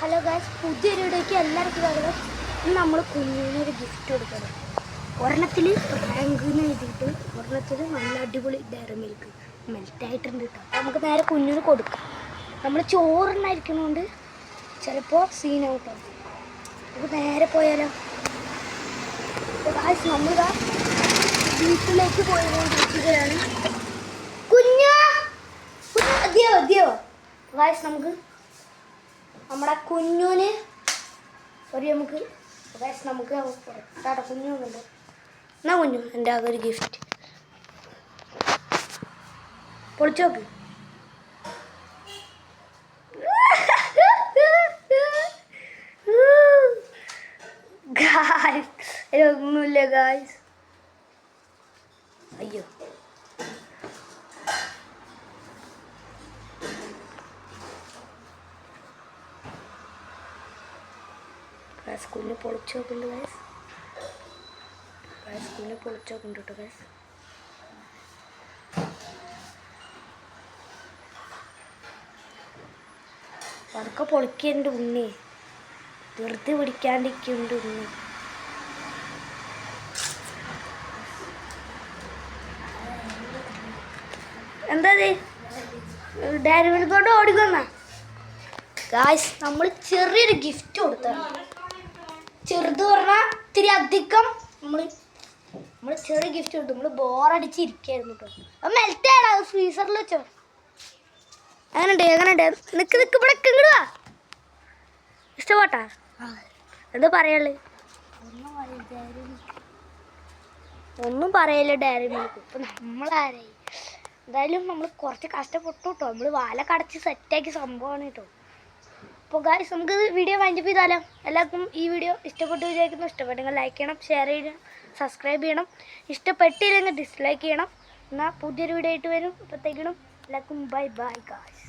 Hello guys, പുതിയൊരു വീഡിയോയ്ക്ക് എല്ലാവർക്കും സ്വാഗതം. ഇന്ന് നമ്മൾ കുഞ്ഞിനൊരു ഗിഫ്റ്റ് കൊടുക്കണം. ഒരെണ്ണത്തിൽ പ്രാങ്ക് എന്ന് എഴുതിയിട്ട് ഒരെണ്ണത്തിൽ നല്ല അടിപൊളി ഡയറി മിൽക്ക് മെൽറ്റായിട്ടുണ്ട് കേട്ടോ. നമുക്ക് നേരെ കുഞ്ഞിന് കൊടുക്കാം. നമ്മൾ ചോറുണ്ടായിരിക്കുന്നതുകൊണ്ട് ചിലപ്പോൾ സീനാവും കേട്ടോ. നമുക്ക് നേരെ പോയാലോ. ഗായ്സ്, നമ്മൾ വീട്ടിലേക്ക് പോയിക്കൊണ്ടിരിക്കുകയാണ്. മതിയോ ഗായ്സ്, നമുക്ക് നമ്മുടെ കുഞ്ഞുന് ഒരു നമുക്ക് പുറത്താടെ കുഞ്ഞുണ്ട്. എന്നാ കുഞ്ഞു, എൻ്റെ ആകെ ഒരു ഗിഫ്റ്റ് പൊളിച്ചു നോക്ക്. ഒന്നുമില്ല ഗായ്സ്. അയ്യോ, സ്കൂളിൽ പൊളിച്ചു നോക്കുന്നുണ്ട് സ്കൂളിൽ പൊളിച്ചു നോക്കുന്നുണ്ട് കേട്ടോ ഗൈസ്. അതൊക്കെ പൊളിക്കുന്നുണ്ട് ഉണ്ണി, വെറുതെ പിടിക്കാണ്ടിരിക്കുന്നുണ്ട് ഉണ്ണി. എന്താ ഡയറി മിൽക്ക് കൊണ്ട് ഓടിക്കൊന്ന ഗായ്സ്. നമ്മൾ ചെറിയൊരു ഗിഫ്റ്റ് കൊടുത്താണ്. ചെറുത് പറഞ്ഞാൽ ഇത്തിരി അധികം നമ്മൾ ചെറിയ ഗിഫ്റ്റ് കൊടുത്തു. നമ്മൾ ബോറടിച്ചിരിക്കായിരുന്നു കേട്ടോ. അത് മെൽറ്റാണ്, അത് ഫ്രീസറിൽ വെച്ചോ. എങ്ങനെയുണ്ട് നിക്ക് ഇവിടെ ഇങ്ങോട്ട് വാ. ഇഷ്ടപ്പെട്ടാ? എന്താ പറയാള്? ഒന്നും പറയല്ലേ ഡയറി മിൽക്ക്. ഇപ്പം നമ്മളാരായി? എന്തായാലും നമ്മൾ കുറച്ച് കഷ്ടപ്പെട്ടു കേട്ടോ. നമ്മൾ വാലൊക്കെ അടച്ച് സെറ്റാക്കിയ സംഭവമാണ് കേട്ടോ. അപ്പോൾ ഗായ്സ്, നമുക്ക് വീഡിയോ വൈൻഡപ്പ് ചെയ്താലോ. എല്ലാവർക്കും ഈ വീഡിയോ ഇഷ്ടപ്പെട്ടു വിചാരിക്കുന്നു. ഇഷ്ടപ്പെട്ടെങ്കിൽ ലൈക്ക് ചെയ്യണം, ഷെയർ ചെയ്യണം, സബ്സ്ക്രൈബ് ചെയ്യണം. ഇഷ്ടപ്പെട്ടില്ലെങ്കിൽ ഡിസ്ലൈക്ക് ചെയ്യണം. എന്നാൽ പുതിയൊരു വീഡിയോ ആയിട്ട് വരും. അപ്പോഴത്തേക്കിനും എല്ലാവർക്കും ബൈ ബൈ ഗായ്സ്.